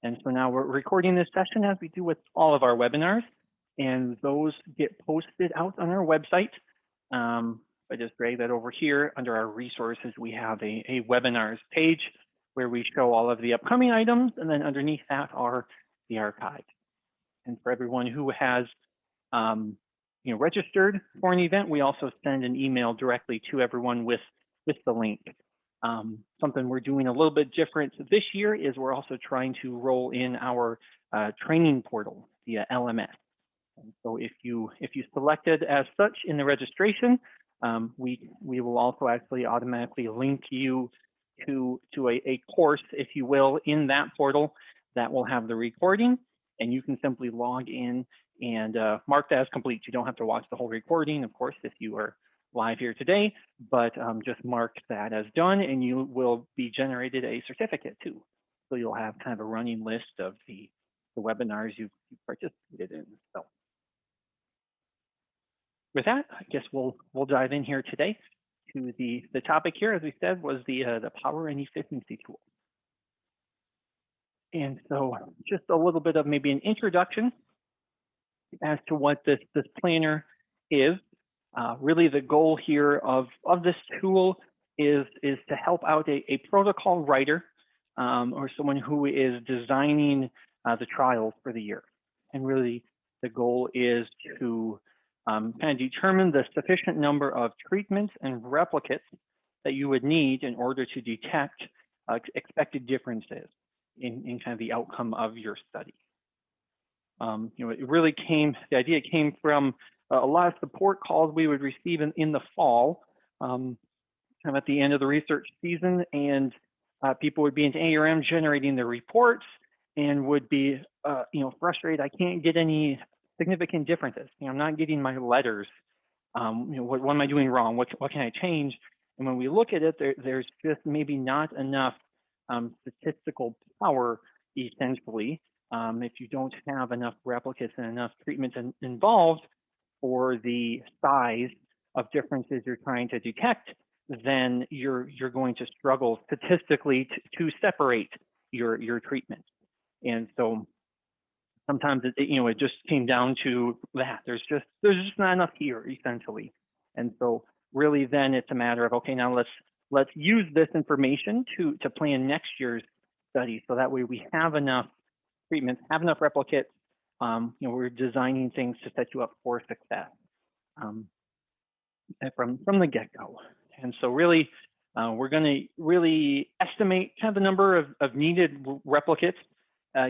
And so now we're recording this session as we do with all of our webinars, and those get posted out on our website. If I just drag that over here under our resources, we have a webinars page where we show all of the upcoming items, and then underneath that are the archives. And for everyone who has registered for an event, we also send an email directly to everyone with the link. Something we're doing a little bit different this year is we're also trying to roll in our training portal via LMS. And so if you selected as such in the registration, we will also actually automatically link you to a course, if you will, in that portal that will have the recording, and you can simply log in and mark that as complete. You don't have to watch the whole recording, of course, if you are live here today, but just mark that as done, and you will be generated a certificate too. So you'll have kind of a running list of the webinars you've participated in. So with that, I guess we'll dive in here today to the topic here, as we said, was the power and efficiency tool. And so just a little bit of maybe an introduction as to what this planner is. Really the goal here of this tool is to help out a protocol writer or someone who is designing the trials for the year. And really the goal is to kind of determine the sufficient number of treatments and replicates that you would need in order to detect expected differences in kind of the outcome of your study. It really the idea came from a lot of support calls we would receive in the fall, kind of at the end of the research season, and people would be in ARM generating their reports and would be, frustrated. I can't get any significant differences. I'm not getting my letters. What am I doing wrong? What can I change? And when we look at it, there's just maybe not enough statistical power, essentially, if you don't have enough replicates and enough treatments involved for the size of differences you're trying to detect, then you're going to struggle statistically to separate your treatment. And so sometimes it just came down to that. There's just not enough here, essentially. And so really then it's a matter of, okay, now let's use this information to plan next year's study, so that way we have enough treatments, have enough replicates. We're designing things to set you up for success from the get-go. And so really, we're going to really estimate kind of the number of needed replicates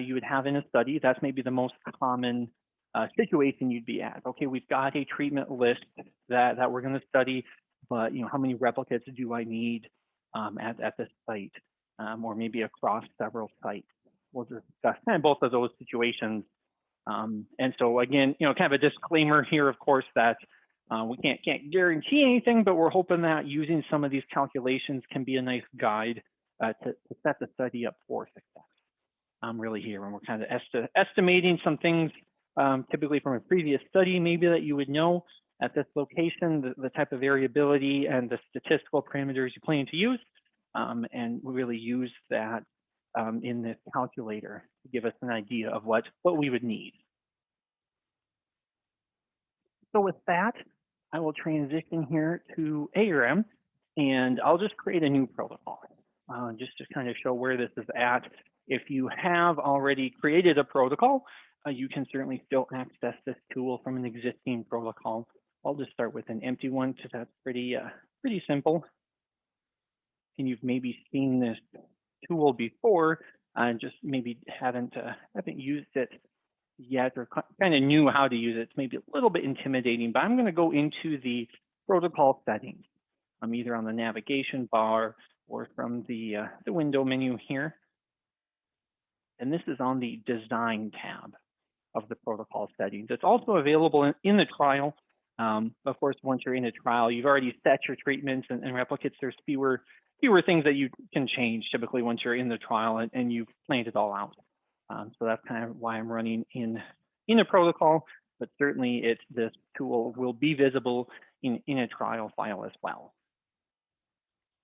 you would have in a study. That's maybe the most common situation you'd be at. Okay, we've got a treatment list that we're going to study, but how many replicates do I need at this site, or maybe across several sites? We'll discuss kind of both of those situations. And so again, kind of a disclaimer here, of course, that we can't guarantee anything, but we're hoping that using some of these calculations can be a nice guide to set the study up for success. Really here, and we're kind of estimating some things, typically from a previous study, maybe that you would know at this location, the type of variability and the statistical parameters you plan to use, and we really use that in this calculator to give us an idea of what we would need. So with that, I will transition here to ARM, and I'll just create a new protocol, just to kind of show where this is at. If you have already created a protocol, you can certainly still access this tool from an existing protocol. I'll just start with an empty one because that's pretty simple. And you've maybe seen this tool before, just maybe haven't used it yet, or kind of knew how to use it. It's maybe a little bit intimidating, but I'm going to go into the protocol settings. I'm either on the navigation bar or from the window menu here. And this is on the design tab of the protocol settings. It's also available in the trial. Of course, once you're in a trial, you've already set your treatments and replicates. There's fewer things that you can change typically once you're in the trial and you've planned it all out. So that's kind of why I'm running in a protocol, but certainly this tool will be visible in a trial file as well.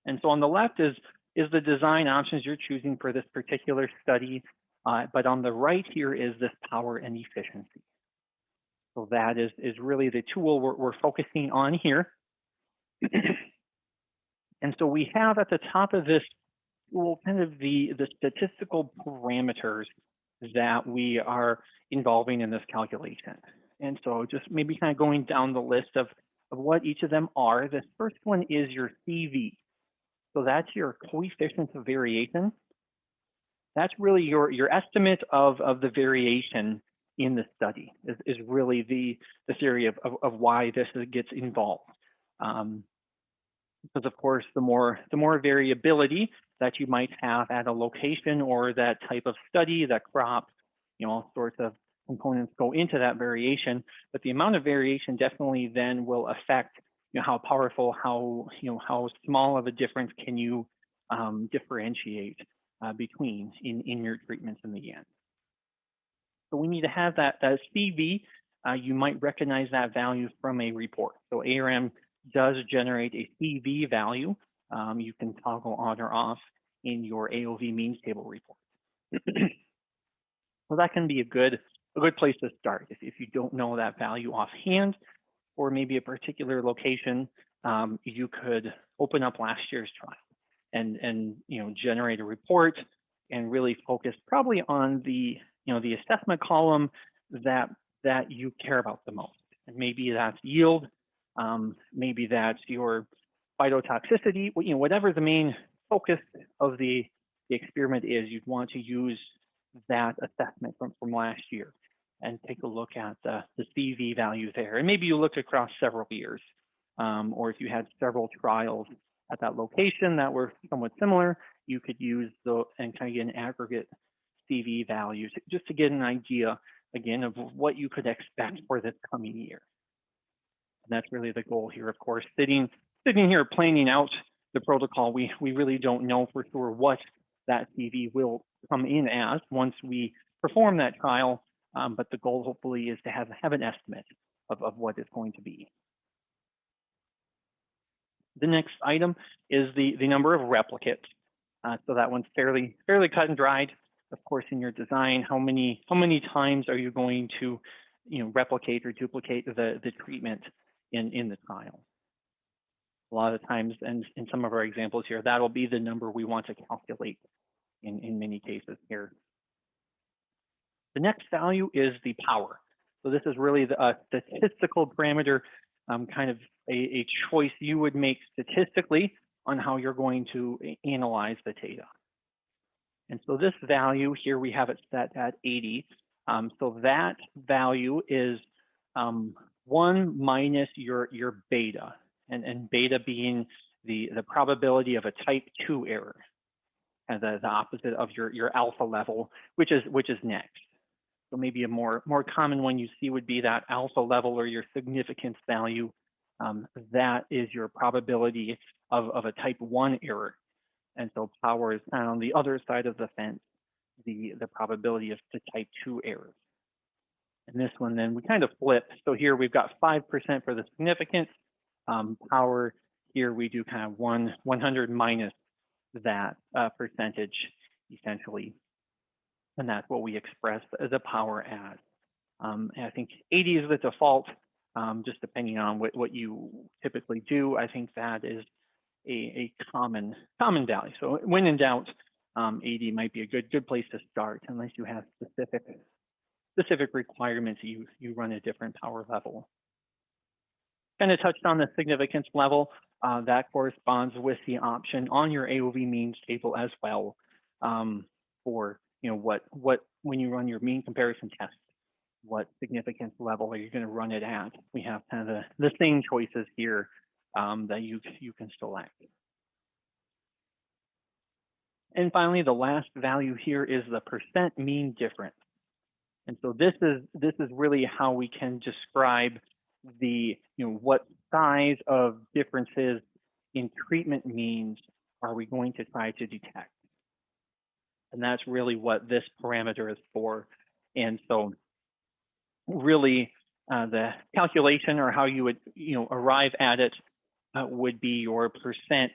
And so on the left is the design options you're choosing for this particular study. But on the right here is this power and efficiency. So that is really the tool we're focusing on here. And so we have at the top of this tool kind of the statistical parameters that we are involving in this calculation. And so just maybe kind of going down the list of what each of them are. This first one is your CV. So that's your coefficient of variation. That's really your estimate of the variation in the study is really the theory of why this gets involved. Because of course, the more variability that you might have at a location or that type of study, that crop, all sorts of components go into that variation. But the amount of variation definitely then will affect how powerful, how small of a difference can you differentiate between in your treatments in the end. So we need to have that CV. You might recognize that value from a report. So ARM does generate a CV value. You can toggle on or off in your AOV means table report. So that can be a good place to start if you don't know that value offhand, or maybe a particular location. You could open up last year's trial and generate a report and really focus probably on the the assessment column that you care about the most. And maybe that's yield, maybe that's your phytotoxicity, whatever the main focus of the experiment is, you'd want to use that assessment from last year and take a look at the CV value there. And maybe you look across several years, or if you had several trials at that location that were somewhat similar, you could use and kind of get an aggregate CV values just to get an idea, again, of what you could expect for this coming year. And that's really the goal here, of course. Sitting here planning out the protocol, we really don't know for sure what that CV will come in as once we perform that trial, but the goal hopefully is to have an estimate of what it's going to be. The next item is the number of replicates. So that one's fairly cut and dried. Of course, in your design, how many times are you going to replicate or duplicate the treatment in the trial? A lot of times, and in some of our examples here, that'll be the number we want to calculate in many cases here. The next value is the power. So this is really the statistical parameter, kind of a choice you would make statistically on how you're going to analyze the data. And so this value here, we have it set at 80. So that value is 1 minus your beta, and beta being the probability of a type 2 error, and the opposite of your alpha level, which is next. So maybe a more common one you see would be that alpha level or your significance value. That is your probability of a type 1 error. And so power is kind of on the other side of the fence, the probability of the type 2 errors. And this one then we kind of flip. So here we've got 5% for the significance. Power here we do kind of 100 minus that percentage essentially. And that's what we express the power as. And I think 80 is the default, just depending on what you typically do. I think that is a common value. So when in doubt, 80 might be a good place to start, unless you have specific requirements. You run a different power level. Kind of touched on the significance level. That corresponds with the option on your AOV means table as well, for when you run your mean comparison test, what significance level are you going to run it at? We have kind of the same choices here that you can select. And finally, the last value here is the percent mean difference. And so this is really how we can describe the what size of differences in treatment means are we going to try to detect. And that's really what this parameter is for. And so really the calculation or how you would arrive at it would be your percent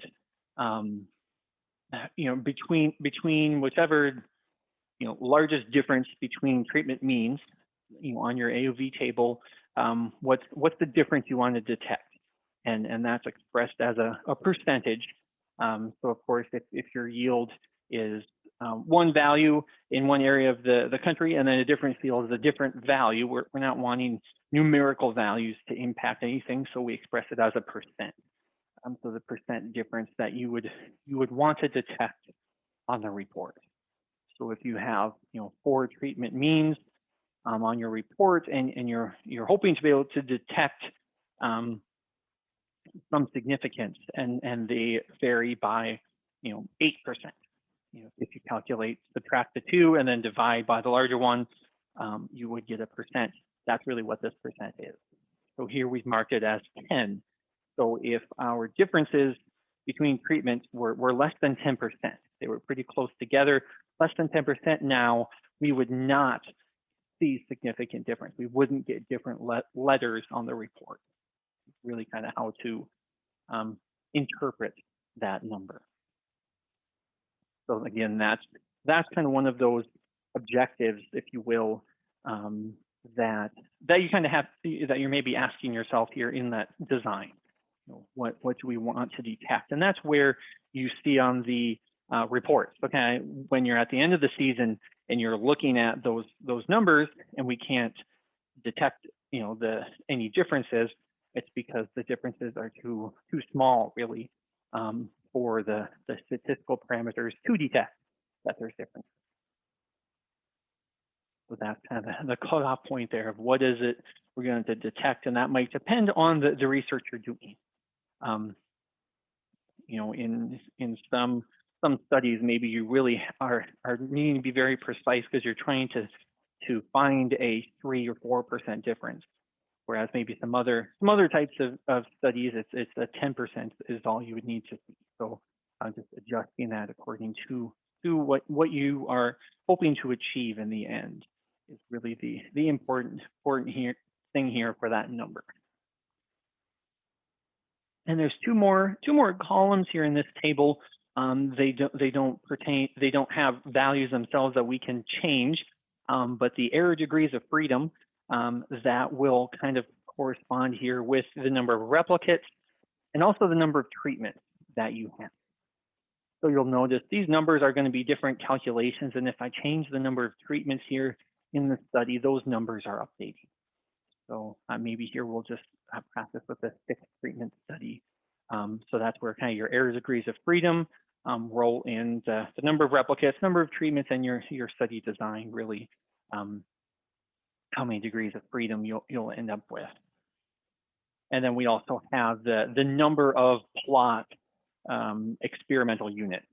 between whichever largest difference between treatment means, on your AOV table, what's the difference you want to detect? And that's expressed as a percentage. So of course, if your yield is one value in one area of the country, and then a different field is a different value, we're not wanting numerical values to impact anything, so we express it as a percent. So the percent difference that you would want to detect on the report. So if you have 4 treatment means on your report, and you're hoping to be able to detect some significance, and they vary by 8%. If you calculate, subtract the 2 and then divide by the larger one, you would get a percent. That's really what this percent is. So here we've marked it as 10. So if our differences between treatments were less than 10%, they were pretty close together, less than 10%, now we would not see significant difference. We wouldn't get different letters on the report. It's really kind of how to interpret that number. So again, that's kind of one of those objectives, if you will, that you kind of have, that you're maybe asking yourself here in that design. What do we want to detect? And that's where you see on the reports. Okay, when you're at the end of the season and you're looking at those numbers, and we can't detect any differences, it's because the differences are too small, really, for the statistical parameters to detect that there's differences. So that's kind of the cutoff point there of what is it we're going to detect, and that might depend on the research you're doing. In some studies, maybe you really are needing to be very precise because you're trying to find a 3 or 4% difference. Whereas maybe some other types of studies, it's a 10% is all you would need to see. So just adjusting that according to what you are hoping to achieve in the end is really the important thing here for that number. And there's two more columns here in this table. They don't have values themselves that we can change, but the error degrees of freedom that will kind of correspond here with the number of replicates and also the number of treatments that you have. So you'll notice these numbers are going to be different calculations, and if I change the number of treatments here in the study, those numbers are updating. So maybe here we'll just practice with a 6 treatment study. So that's where kind of your error degrees of freedom roll in the number of replicates, number of treatments, and your study design, really how many degrees of freedom you'll end up with. And then we also have the number of plot experimental units.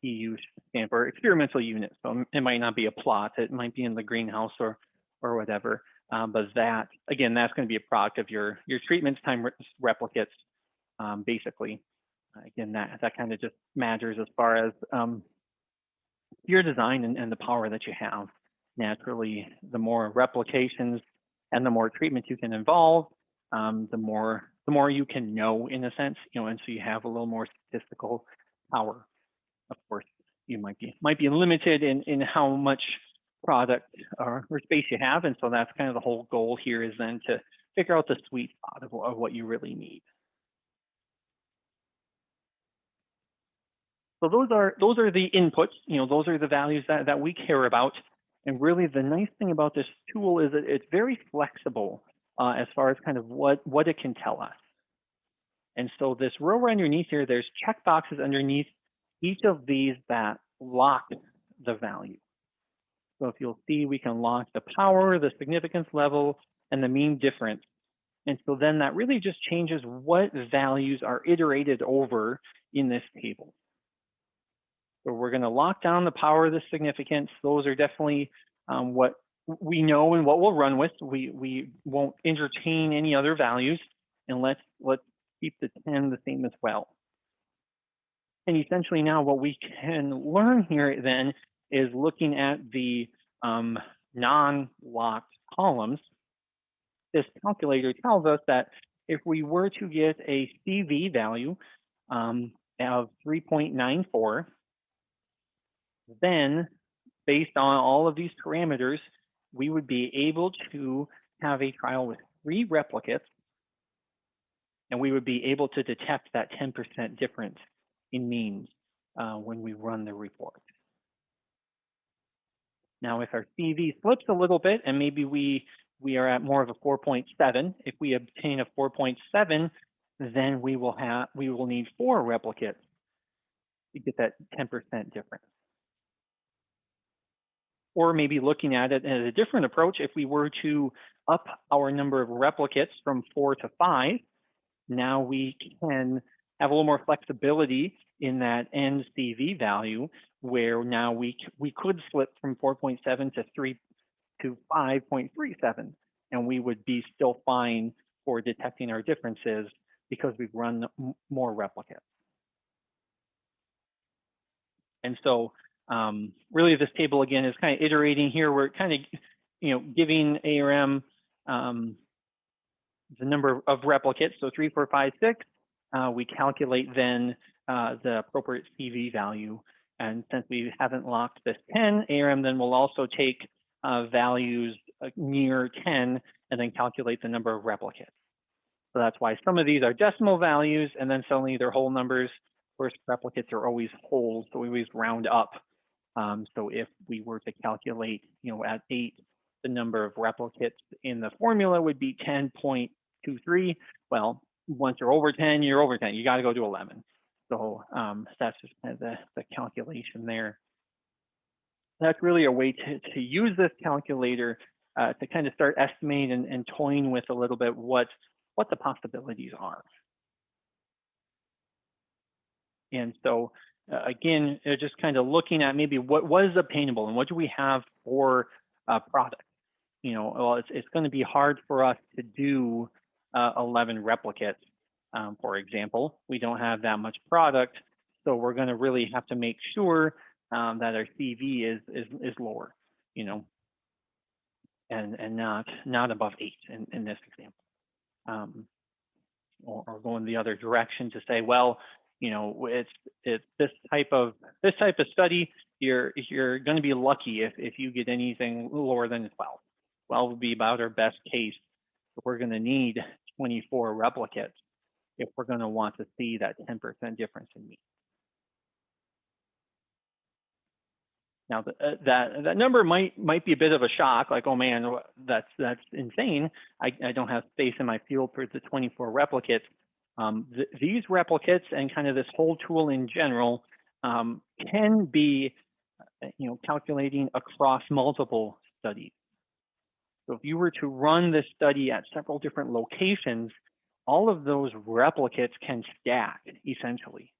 EU stands for experimental units. So it might not be a plot, it might be in the greenhouse or whatever. But that, again, that's going to be a product of your treatments times replicates, basically. Again, that kind of just matters as far as your design and the power that you have. Naturally, the more replications and the more treatments you can involve, the more you can know, in a sense, and so you have a little more statistical power. Of course, you might be limited in how much product or space you have, and so that's kind of the whole goal here, is then to figure out the sweet spot of what you really need. So those are the inputs, those are the values that we care about. And really the nice thing about this tool is that it's very flexible as far as kind of what it can tell us. And so this row right underneath here, there's check boxes underneath each of these that lock the value. So if you'll see, we can lock the power, the significance level, and the mean difference. And so then that really just changes what values are iterated over in this table. So we're going to lock down the power, the significance. Those are definitely what we know and what we'll run with. We won't entertain any other values, and let's keep the 10 the same as well. And essentially now what we can learn here then is looking at the non-locked columns. This calculator tells us that if we were to get a CV value of 3.94, then based on all of these parameters, we would be able to have a trial with 3 replicates, and we would be able to detect that 10% difference in means when we run the report. Now, if our CV slips a little bit and maybe we are at more of a 4.7, if we obtain a 4.7, then we will need 4 replicates to get that 10% difference. Or maybe looking at it as a different approach, if we were to up our number of replicates from 4 to 5, now we can have a little more flexibility in that end CV value, where now we could slip from 4.7 to 3 to 5.37, and we would be still fine for detecting our differences because we've run more replicates. And so really this table again is kind of iterating here. We're kind of giving ARM the number of replicates, so 3, 4, 5, 6. We calculate then the appropriate CV value. And since we haven't locked this 10, ARM then will also take values near 10 and then calculate the number of replicates. So that's why some of these are decimal values, and then suddenly they're whole numbers. First, replicates are always whole, so we always round up. So if we were to calculate, at 8, the number of replicates in the formula would be 10.23. Well, once you're over 10, you're over 10. You got to go to 11. So that's just kind of the calculation there. That's really a way to use this calculator to kind of start estimating and toying with a little bit what the possibilities are. And so again, just kind of looking at maybe what is obtainable and what do we have for product. Well, it's going to be hard for us to do 11 replicates. For example, we don't have that much product, so we're going to really have to make sure that our CV is lower, and not above 8 in this example, or going the other direction to say, well, it's this type of study. You're going to be lucky if you get anything lower than 12. 12 would be about our best case. But we're going to need 24 replicates if we're going to want to see that 10% difference in mean. Now that number might be a bit of a shock, like, oh man, that's insane. I don't have space in my field for the 24 replicates. These replicates and kind of this whole tool in general can be, calculating across multiple studies. So if you were to run this study at several different locations, all of those replicates can stack essentially.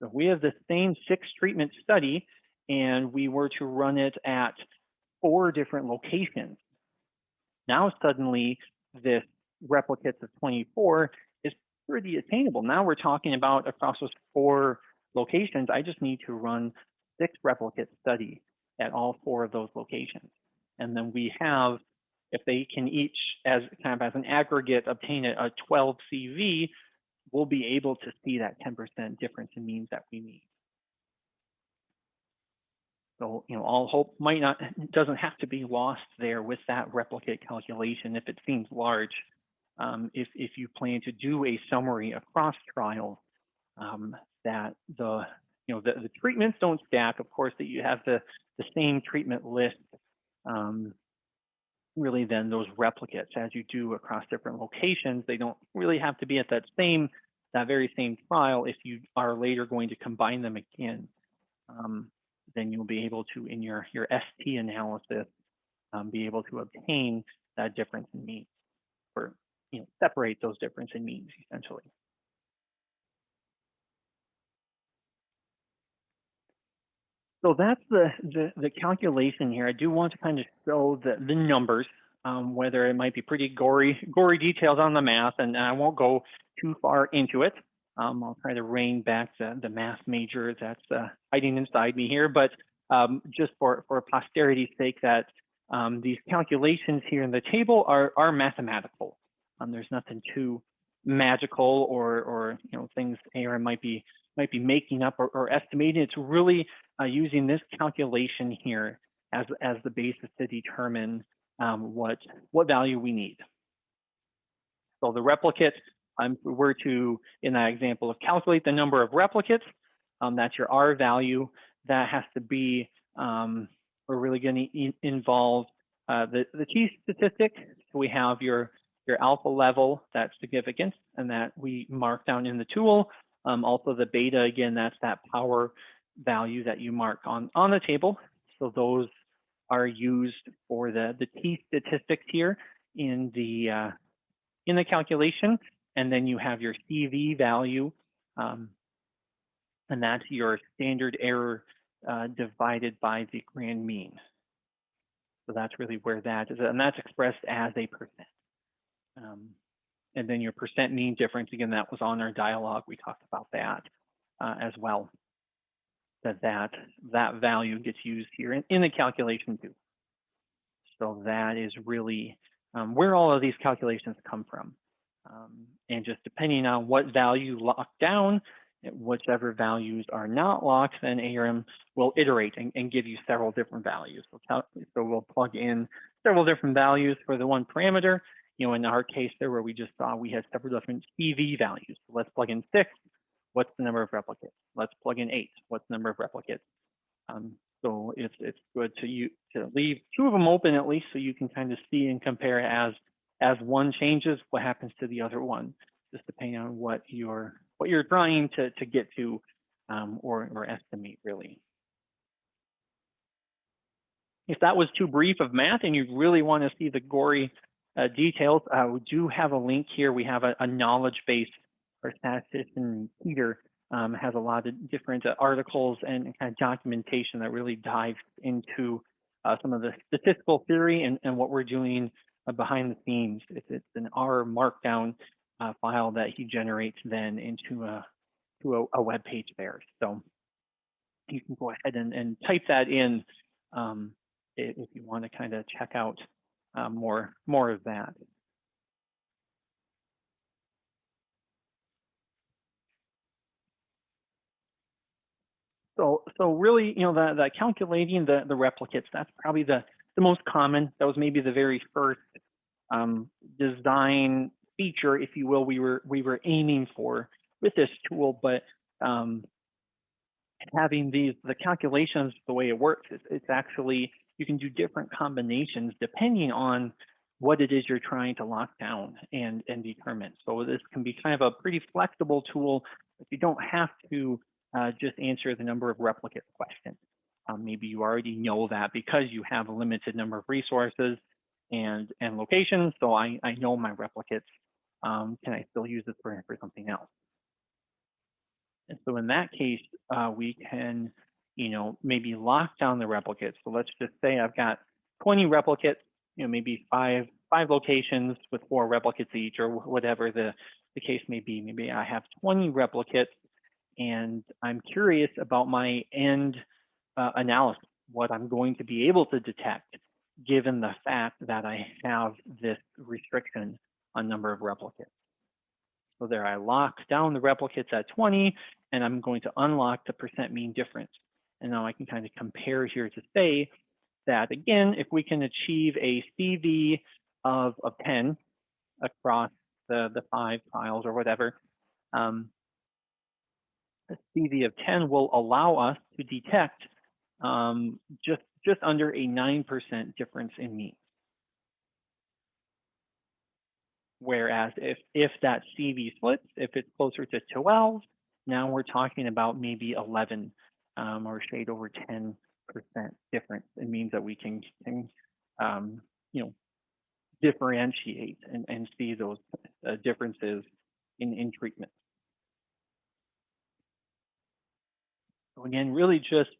So if we have the same 6 treatment study and we were to run it at 4 different locations, now suddenly this replicates of 24 is pretty attainable. Now we're talking about across those 4 locations, I just need to run 6 replicate study at all 4 of those locations. And then we have, if they can each, as kind of as an aggregate, obtain a 12 CV, we'll be able to see that 10% difference in means that we need. So, all hope doesn't have to be lost there with that replicate calculation if it seems large. If you plan to do a summary across trials, that the treatments don't stack, of course, that you have the same treatment list. Really then those replicates, as you do across different locations, they don't really have to be at that very same trial. If you are later going to combine them again, then you'll be able to, in your ST analysis, be able to obtain that difference in means, or separate those difference in means essentially. So that's the calculation here. I do want to kind of show the numbers, whether it might be pretty gory details on the math, and I won't go too far into it. I'll try to rein back the math major that's hiding inside me here, but just for posterity's sake, that these calculations here in the table are mathematical. There's nothing too magical or things ARM might be making up or estimating. It's really using this calculation here as the basis to determine what value we need. So the replicates, if we were to, in that example, calculate the number of replicates, that's your R value. That has to be, we're really going to involve the t-statistic. So we have your alpha level, that's significance, and that we mark down in the tool. Also the beta, again, that's that power value that you mark on the table. So those are used for the t-statistics here in the calculation. And then you have your CV value, and that's your standard error divided by the grand mean. So that's really where that is, and that's expressed as a percent. And then your percent mean difference, again, that was on our dialogue. We talked about that as well, that value gets used here in the calculation too. So that is really where all of these calculations come from. And just depending on what value locked down, whichever values are not locked, then ARM will iterate and give you several different values. So we'll plug in several different values for the one parameter. In our case there, where we just saw we had several different CV values. So let's plug in 6. What's the number of replicates? Let's plug in 8. What's the number of replicates? So it's good to leave 2 of them open at least, so you can kind of see and compare as one changes, what happens to the other one, just depending on what you're trying to get to or estimate, really. If that was too brief of math and you really want to see the gory details, we do have a link here. We have a knowledge base. Our statistician Peter has a lot of different articles and kind of documentation that really dives into some of the statistical theory and what we're doing behind the scenes. It's an R markdown file that he generates then into a web page there. So you can go ahead and type that in if you want to kind of check out more of that. So really, the calculating the replicates, that's probably the most common. That was maybe the very first design feature, if you will, we were aiming for with this tool. But having the calculations, the way it works, it's actually, you can do different combinations depending on what it is you're trying to lock down and determine. So this can be kind of a pretty flexible tool. If you don't have to just answer the number of replicates question. Maybe you already know that because you have a limited number of resources and locations. So I know my replicates. Can I still use this for something else? And so in that case, we can, maybe lock down the replicates. So let's just say I've got 20 replicates, maybe five locations with 4 replicates each, or whatever the case may be. Maybe I have 20 replicates, and I'm curious about my end analysis, what I'm going to be able to detect, given the fact that I have this restriction on number of replicates. So there, I lock down the replicates at 20, and I'm going to unlock the percent mean difference. And now I can kind of compare here to say that, again, if we can achieve a CV of 10 across the 5 files or whatever, a CV of 10 will allow us to detect just under a 9% difference in mean. Whereas if that CV splits, if it's closer to 12, now we're talking about maybe 11 or shade over 10% difference. It means that we can differentiate and see those differences in treatment. So again, really just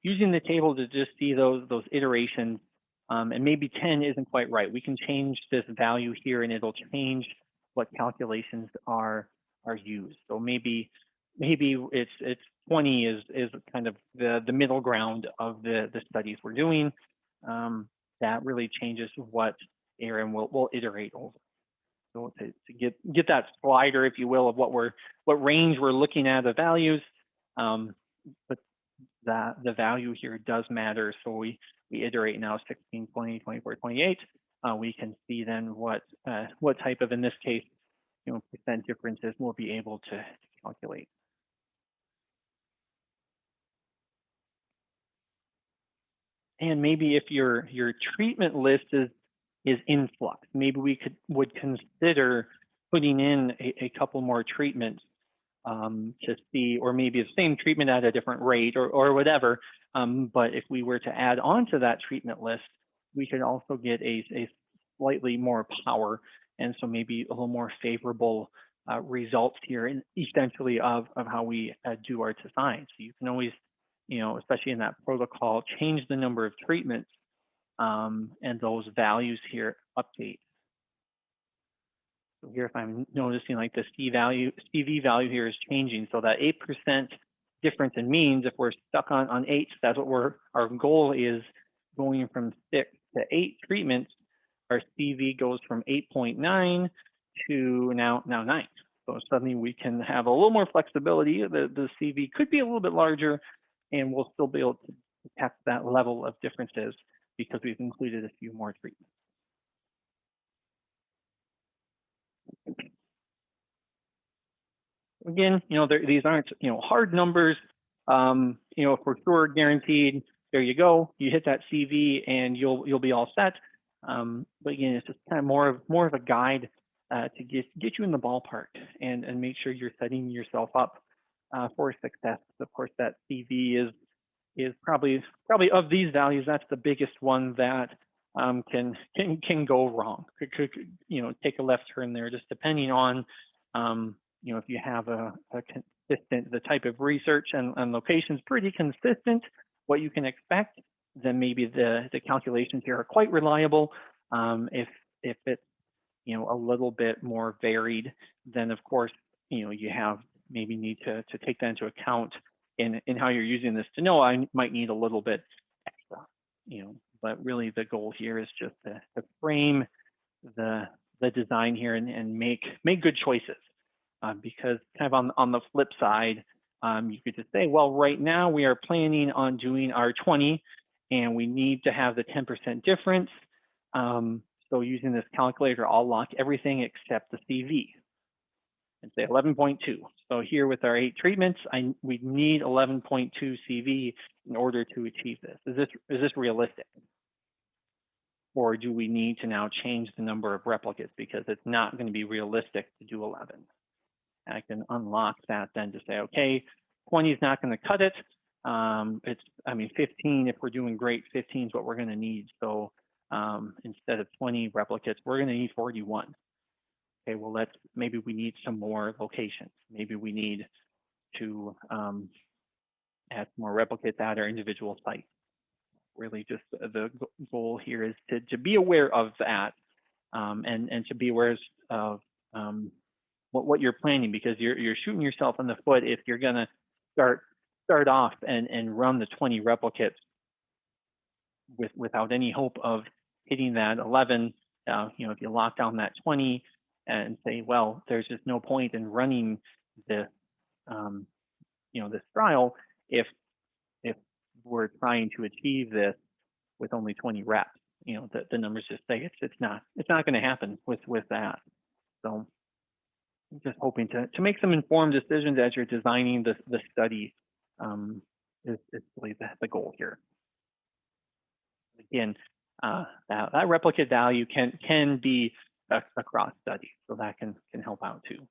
using the table to just see those iterations, and maybe 10 isn't quite right. We can change this value here, and it'll change what calculations are used. So maybe it's 20 is kind of the middle ground of the studies we're doing. That really changes what ARM will iterate over. So to get that slider, if you will, of what range we're looking at the values, but the value here does matter. So we iterate now 16, 20, 24, 28. We can see then what type of, in this case, percent differences we'll be able to calculate. And maybe if your treatment list is in flux, maybe we would consider putting in a couple more treatments to see, or maybe the same treatment at a different rate or whatever. But if we were to add on to that treatment list, we could also get a slightly more power, and so maybe a little more favorable results here, and essentially of how we do our design. So you can always, especially in that protocol, change the number of treatments, and those values here update. So here, if I'm noticing like the CV value here is changing, so that 8% difference in means, if we're stuck on 8, that's what our goal is, going from 6 to 8 treatments, our CV goes from 8.9 to now 9. So suddenly we can have a little more flexibility. The CV could be a little bit larger, and we'll still be able to detect that level of differences because we've included a few more treatments. Again, these aren't, hard numbers. If we're sure guaranteed, there you go. You hit that CV and you'll be all set. But again, it's just kind of more of a guide to get you in the ballpark and make sure you're setting yourself up for success. Of course, that CV is probably of these values, that's the biggest one that can go wrong. Could take a left turn there, just depending on if you have a consistent, the type of research and locations pretty consistent, what you can expect, then maybe the calculations here are quite reliable. If it's a little bit more varied, then of course you have maybe need to take that into account in how you're using this to know I might need a little bit extra. But really the goal here is just to frame the design here and make good choices. Because kind of on the flip side, you could just say, well, right now we are planning on doing our 20 and we need to have the 10% difference. So using this calculator, I'll lock everything except the CV and say 11.2. So here with our 8 treatments, we need 11.2 CV in order to achieve this. Is this realistic? Or do we need to now change the number of replicates because it's not going to be realistic to do 11? I can unlock that then to say, okay, 20 is not going to cut it. 15, if we're doing great, 15 is what we're going to need. So instead of 20 replicates, we're going to need 41. Okay, well, maybe we need some more locations. Maybe we need to add more replicates at our individual sites. Really just the goal here is to be aware of that and to be aware of what you're planning, because you're shooting yourself in the foot if you're going to start off and run the 20 replicates without any hope of hitting that 11. If you lock down that 20 and say, well, there's just no point in running this this trial if we're trying to achieve this with only 20 reps. The numbers just say it's not going to happen with that. So I'm just hoping to make some informed decisions as you're designing the study is really the goal here. Again, that replicate value can be across studies, so that can help out too.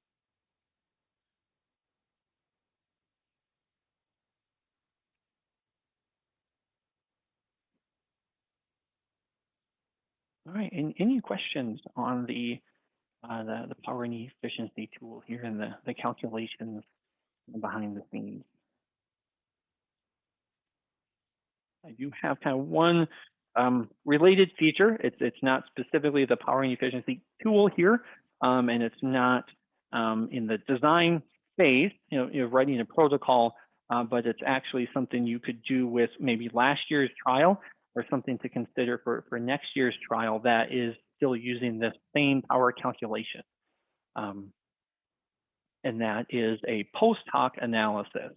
All right, and any questions on the power and efficiency tool here and the calculations behind the scenes? I do have kind of one related feature. It's not specifically the power and efficiency tool here, and it's not in the design phase, you're writing a protocol, but it's actually something you could do with maybe last year's trial or something to consider for next year's trial that is still using this same power calculation. And that is a post hoc analysis,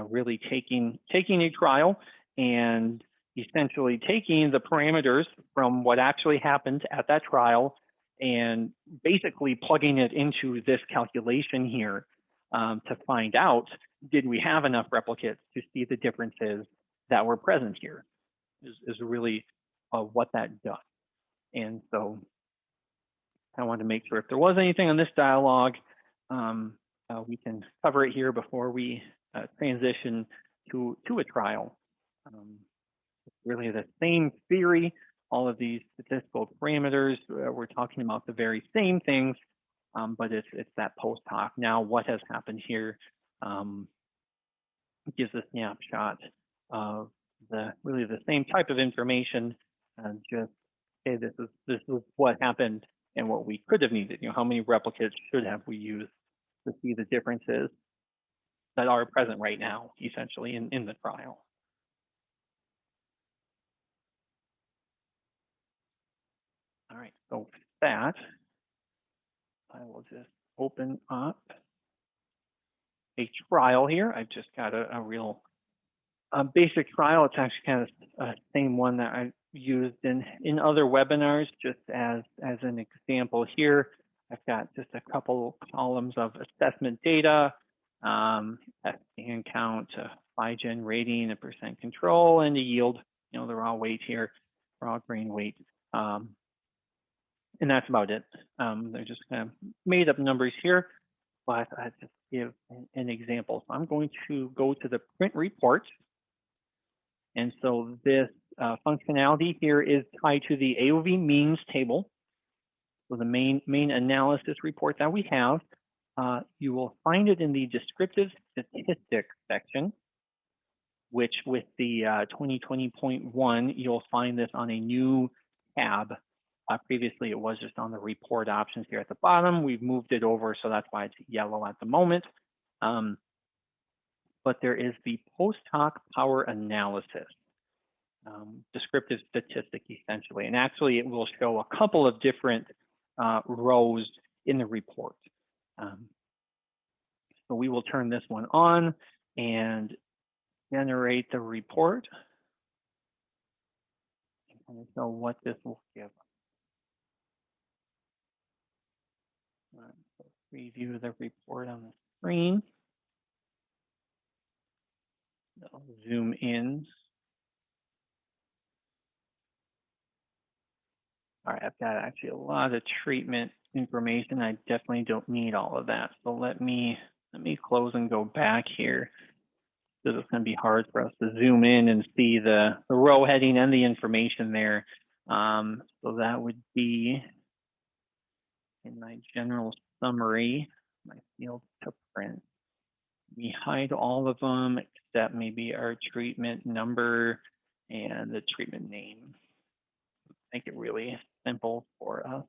really taking a trial and essentially taking the parameters from what actually happened at that trial and basically plugging it into this calculation here to find out, did we have enough replicates to see the differences that were present here, is really what that does. And so I wanted to make sure if there was anything on this dialogue, we can cover it here before we transition to a trial. It's really the same theory, all of these statistical parameters, we're talking about the very same things, but it's that post hoc. Now, what has happened here gives a snapshot of really the same type of information, and just, hey, this is what happened and what we could have needed. How many replicates should have we used to see the differences that are present right now, essentially in the trial. All right, so with that, I will just open up a trial here. I've just got a real basic trial. It's actually kind of the same one that I used in other webinars, just as an example here. I've got just a couple columns of assessment data, scan count, FIGEN rating, a percent control, and a yield. The raw weight here, raw grain weight. And that's about it. They're just kind of made up numbers here, but I just give an example. So I'm going to go to the print report. And so this functionality here is tied to the AOV means table. So the main analysis report that we have, you will find it in the Descriptive Statistics section, which with the 2020.1, you'll find this on a new tab. Previously, it was just on the report options here at the bottom. We've moved it over, so that's why it's yellow at the moment. But there is the post hoc power analysis, descriptive statistic essentially. And actually, it will show a couple of different rows in the report. So we will turn this one on and generate the report. And so what this will give. All right, so preview the report on the screen. I'll zoom in. All right, I've got actually a lot of treatment information. I definitely don't need all of that. So let me close and go back here. This is going to be hard for us to zoom in and see the row heading and the information there. So that would be in my general summary, my field to print. We hide all of them except maybe our treatment number and the treatment name. Make it really simple for us.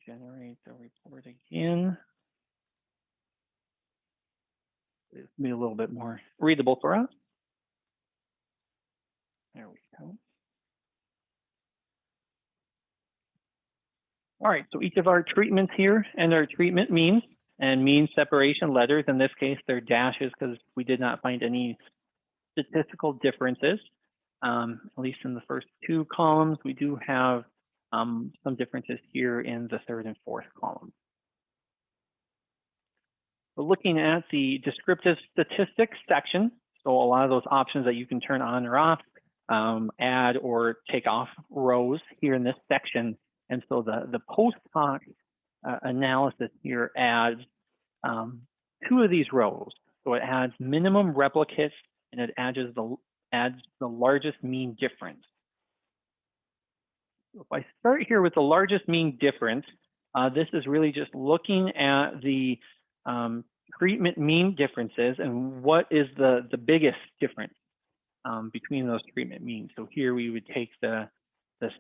Generate the report again. It's be a little bit more readable for us. There we go. All right, so each of our treatments here and our treatment means and mean separation letters. In this case, they're dashes because we did not find any statistical differences. At least in the first two columns, we do have some differences here in the third and fourth column. So looking at the descriptive statistics section, so a lot of those options that you can turn on or off, add or take off rows here in this section. And so the post hoc analysis here adds two of these rows. So it adds minimum replicates and it adds the largest mean difference. So if I start here with the largest mean difference, this is really just looking at the treatment mean differences and what is the biggest difference between those treatment means. So here we would take the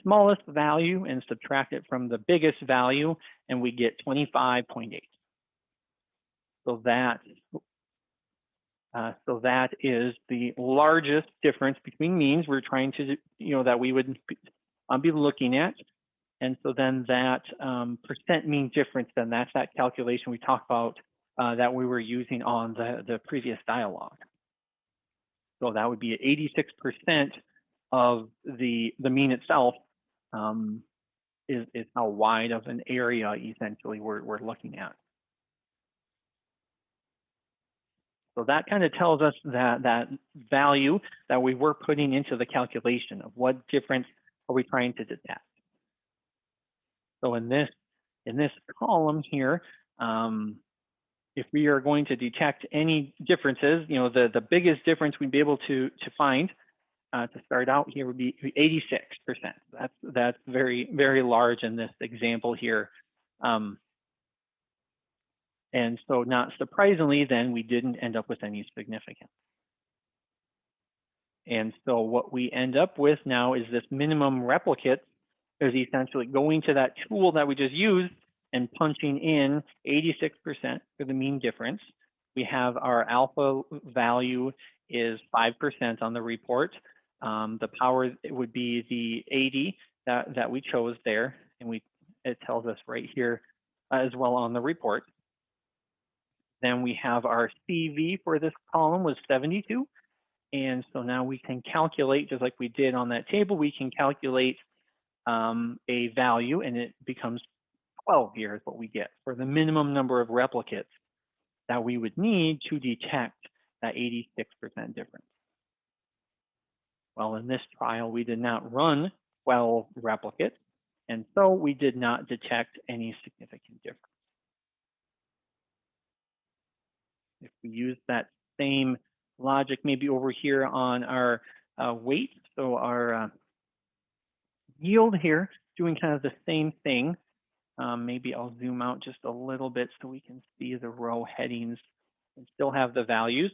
smallest value and subtract it from the biggest value, and we get 25.8. So that So that is the largest difference between means we're trying to, that we would be looking at. And so then that percent mean difference, then that's that calculation we talked about that we were using on the previous dialogue. So that would be 86% of the mean itself is how wide of an area essentially we're looking at. So that kind of tells us that value that we were putting into the calculation of what difference are we trying to detect. So in this column here, if we are going to detect any differences, the biggest difference we'd be able to find to start out here would be 86%. That's very, very large in this example here. And so not surprisingly, then we didn't end up with any significance. And so what we end up with now is this minimum replicate is essentially going to that tool that we just used and punching in 86% for the mean difference. We have our alpha value is 5% on the report. The power would be the 80 that we chose there, and it tells us right here as well on the report. Then we have our CV for this column was 72. And so now we can calculate, just like we did on that table, we can calculate a value, and it becomes 12 here is what we get for the minimum number of replicates that we would need to detect that 86% difference. Well, in this trial, we did not run 12 replicates, and so we did not detect any significant difference. If we use that same logic maybe over here on our weight, so our yield here, doing kind of the same thing. Maybe I'll zoom out just a little bit so we can see the row headings and still have the values.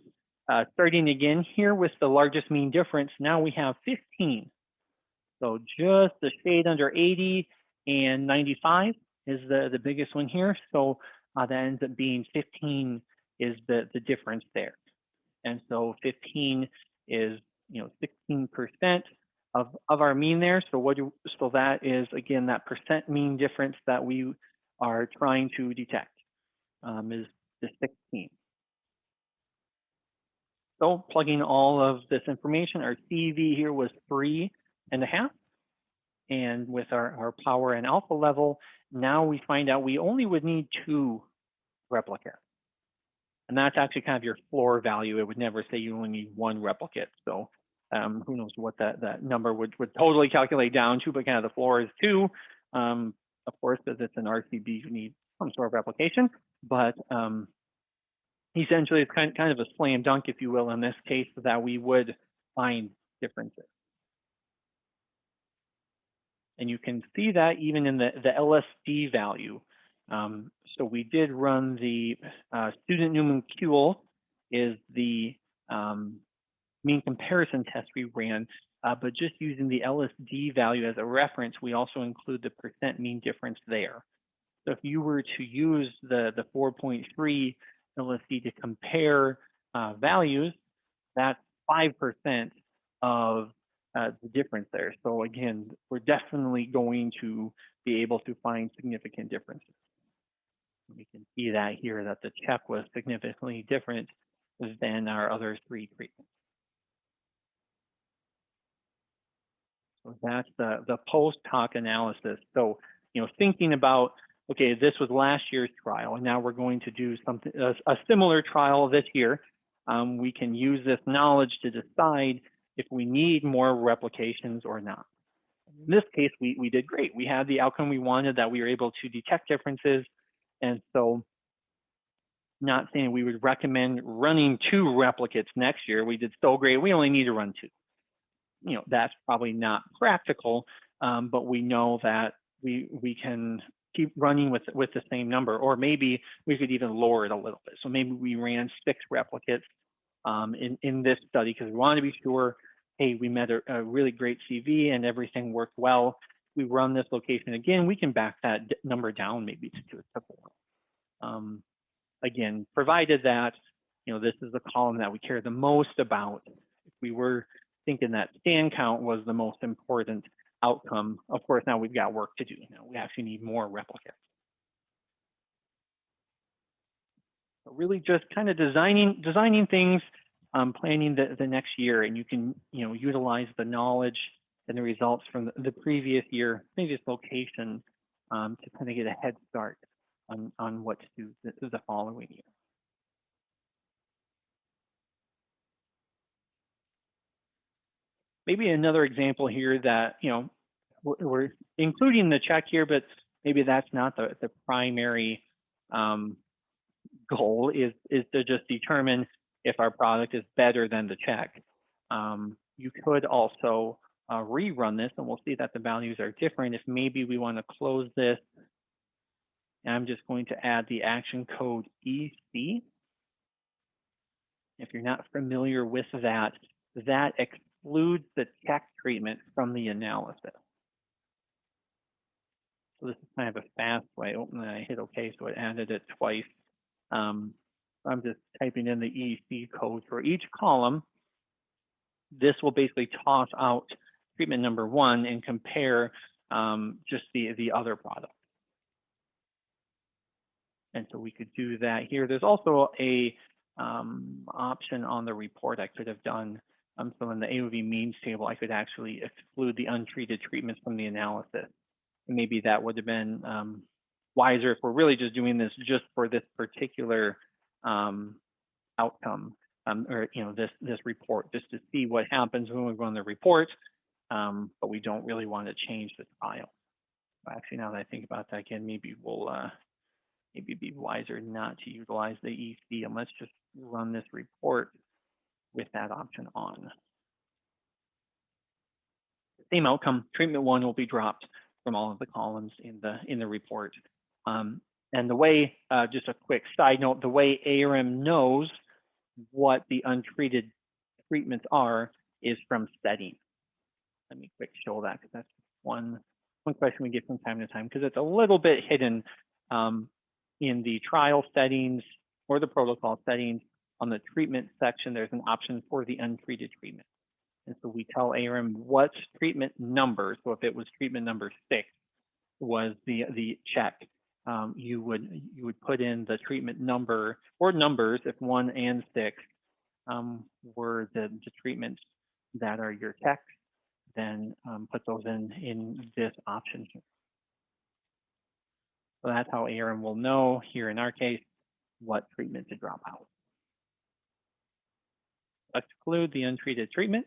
Starting again here with the largest mean difference, now we have 15. So just a shade under 80 and 95 is the biggest one here. So that ends up being 15 is the difference there. And so 15 is 16% of our mean there. So so that is again that percent mean difference that we are trying to detect is the 16. So plugging all of this information, our CV here was 3.5. And with our power and alpha level, now we find out we only would need 2 replicas. And that's actually kind of your floor value. It would never say you only need 1 replicate. So who knows what that number would totally calculate down to, but kind of the floor is 2. Of course, because it's an RCB, you need some sort of replication. But essentially, it's kind of a slam dunk, if you will, in this case, that we would find differences. And you can see that even in the LSD value. So we did run the student Newman-Kuehl is the mean comparison test we ran, but just using the LSD value as a reference, we also include the percent mean difference there. So if you were to use the 4.3 LSD to compare values, that's 5% of the difference there. So again, we're definitely going to be able to find significant differences. We can see that here that the check was significantly different than our other 3 treatments. So that's the post hoc analysis. So thinking about, okay, this was last year's trial, and now we're going to do something a similar trial this year. We can use this knowledge to decide if we need more replications or not. In this case, we did great. We had the outcome we wanted, that we were able to detect differences. And so not saying we would recommend running 2 replicates next year. We did so great, we only need to run 2. That's probably not practical, but we know that we can keep running with the same number, or maybe we could even lower it a little bit. So maybe we ran 6 replicates in this study because we want to be sure, hey, we met a really great CV and everything worked well. We run this location again, we can back that number down maybe to a couple. Again, provided that this is the column that we care the most about. If we were thinking that stand count was the most important outcome, of course, now we've got work to do. Now we actually need more replicates. So really just kind of designing things, planning the next year, and you can utilize the knowledge and the results from the previous year, previous location, to kind of get a head start on what to do the following year. Maybe another example here that we're including the check here, but maybe that's not the primary goal is to just determine if our product is better than the check. You could also rerun this, and we'll see that the values are different. If maybe we want to close this, and I'm just going to add the action code EC. If you're not familiar with that, that excludes the check treatment from the analysis. So this is kind of a fast way. Oh, and then I hit OK, so it added it twice. I'm just typing in the EC code for each column. This will basically toss out treatment number 1 and compare just the other product. And so we could do that here. There's also a option on the report I could have done. So in the AOV means table, I could actually exclude the untreated treatments from the analysis. And maybe that would have been wiser if we're really just doing this just for this particular outcome, or this report, just to see what happens when we run the report. But we don't really want to change this file. Actually, now that I think about that again, maybe we'll maybe be wiser not to utilize the EC, and let's just run this report with that option on. Same outcome, treatment 1 will be dropped from all of the columns in the report. And the way, just a quick side note, the way ARM knows what the untreated treatments are is from settings. Let me quick show that, because that's one question we get from time to time, because it's a little bit hidden in the trial settings or the protocol settings. On the treatment section, there's an option for the untreated treatment. And so we tell ARM what treatment number. So if it was treatment number 6 was the check, you would put in the treatment number or numbers if 1 and 6 were the treatments that are your checks, then put those in this option here. So that's how ARM will know here in our case what treatment to drop out. Exclude the untreated treatment.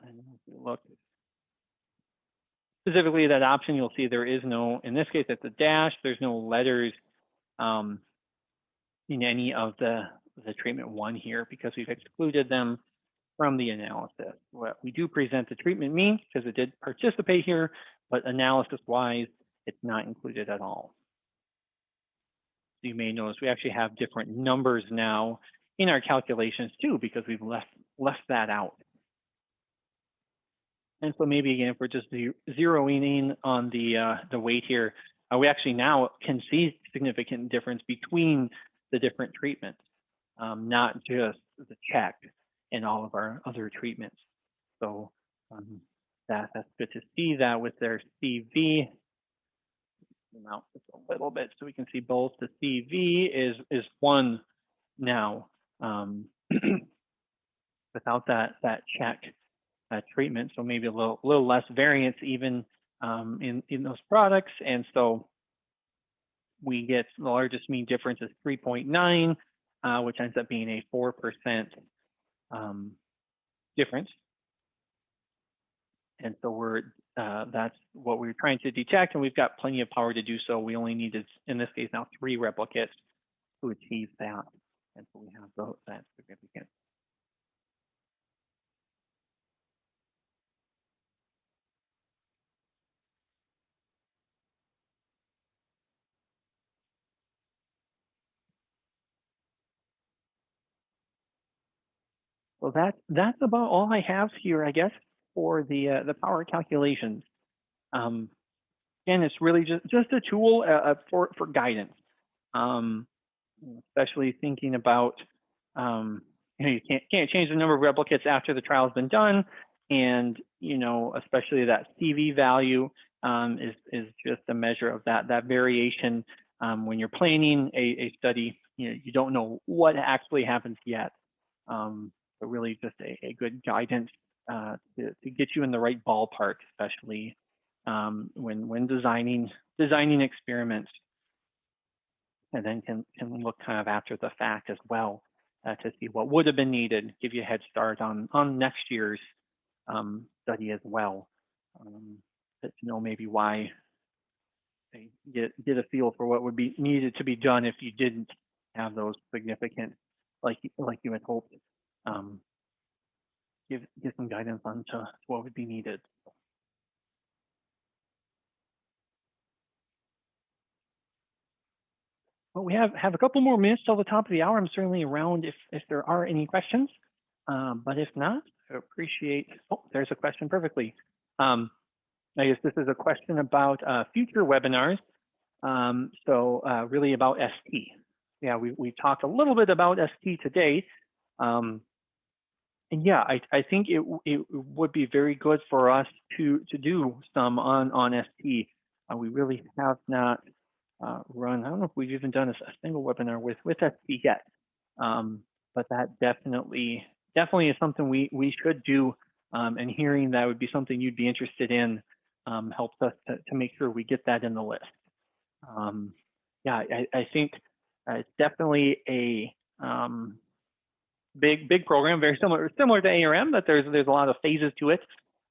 And if you look specifically at that option, you'll see there is no, in this case, it's a dash. There's no letters in any of the treatment 1 here, because we've excluded them from the analysis. What we do present the treatment means because it did participate here, but analysis-wise, it's not included at all. So you may notice we actually have different numbers now in our calculations too, because we've left that out. And so maybe again, if we're just zeroing in on the weight here, we actually now can see significant difference between the different treatments, not just the check and all of our other treatments. So that's good to see that with their CV. Zoom out just a little bit so we can see both. The CV is 1 now without that check treatment. So maybe a little less variance even in those products. And so we get the largest mean difference is 3.9, which ends up being a 4% difference. And so that's what we're trying to detect, and we've got plenty of power to do so. We only needed, in this case now, 3 replicates to achieve that. And so we have that significant. So that's about all I have here, I guess, for the power calculations. Again, it's really just a tool for guidance, especially thinking about you can't change the number of replicates after the trial's been done, and especially that CV value is just a measure of that variation. When you're planning a study, you don't know what actually happens yet. But really just a good guidance to get you in the right ballpark, especially when designing experiments, and then can look kind of after the fact as well to see what would have been needed, give you a head start on next year's study as well, to know maybe why, get a feel for what would be needed to be done if you didn't have those significant, like you had hoped. Give some guidance on to what would be needed. Well, we have a couple more minutes till the top of the hour. I'm certainly around if there are any questions, but if not, I appreciate. Oh, there's a question perfectly. I guess this is a question about future webinars. So really about ST. Yeah, we talked a little bit about ST today. And yeah, I think it would be very good for us to do some on ST. We really have not run. I don't know if we've even done a single webinar with ST yet, but that definitely is something we should do. And hearing that would be something you'd be interested in helps us to make sure we get that in the list. Yeah, I think it's definitely a big program, very similar to ARM, but there's a lot of phases to it.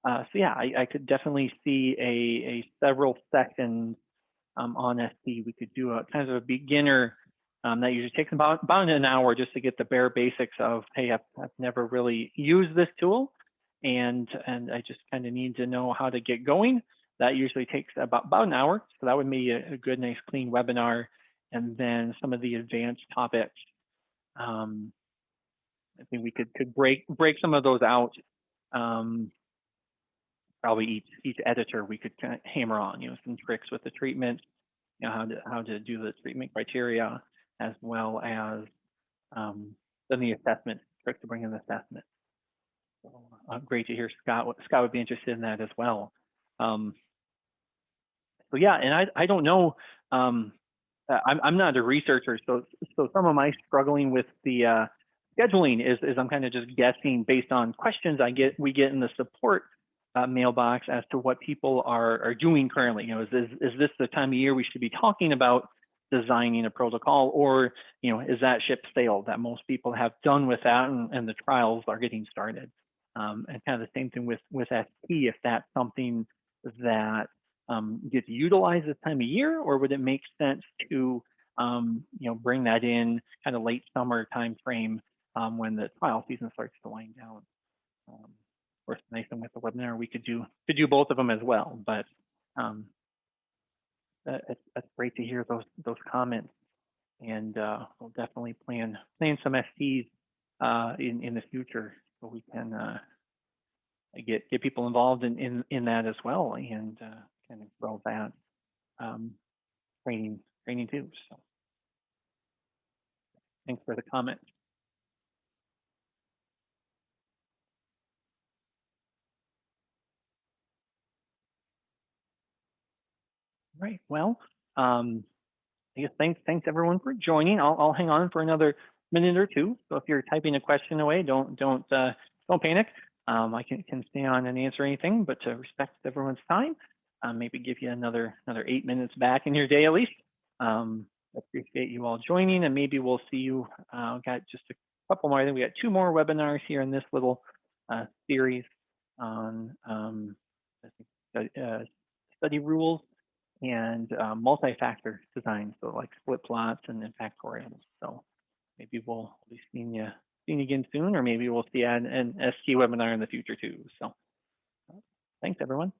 So yeah, I could definitely see a several sessions on ST. We could do a kind of a beginner that usually takes about an hour just to get the bare basics of, hey, I've never really used this tool, and I just kind of need to know how to get going. That usually takes about an hour. So that would be a good, nice, clean webinar. And then some of the advanced topics, I think we could break some of those out. Probably each editor we could kind of hammer on, some tricks with the treatment, how to do the treatment criteria, as well as then the assessment, tricks to bring in the assessment. So great to hear Scott would be interested in that as well. So yeah, and I don't know. I'm not a researcher, so some of my struggling with the scheduling is I'm kind of just guessing based on questions we get in the support mailbox as to what people are doing currently. Is this the time of year we should be talking about designing a protocol, or is that ship sailed, that most people have done with that and the trials are getting started? And kind of the same thing with ST, if that's something that gets utilized this time of year, or would it make sense to bring that in kind of late summer time frame when the trial season starts to wind down? Of course, nice thing with the webinar, we could do both of them as well. But that's great to hear those comments, and we'll definitely plan some STs in the future, so we can get people involved in that as well, and kind of grow that training too. So thanks for the comment. Right. Well, I guess thanks everyone for joining. I'll hang on for another minute or two. So if you're typing a question away, don't panic. I can stay on and answer anything, but to respect everyone's time, maybe give you another 8 minutes back in your day at least. Appreciate you all joining, and maybe we'll see you. Got just a couple more. I think we got 2 more webinars here in this little series on study rules and multi-factor design, so like split plots and then factorials. So maybe we'll be seeing you again soon, or maybe we'll see an ST webinar in the future too. So thanks everyone.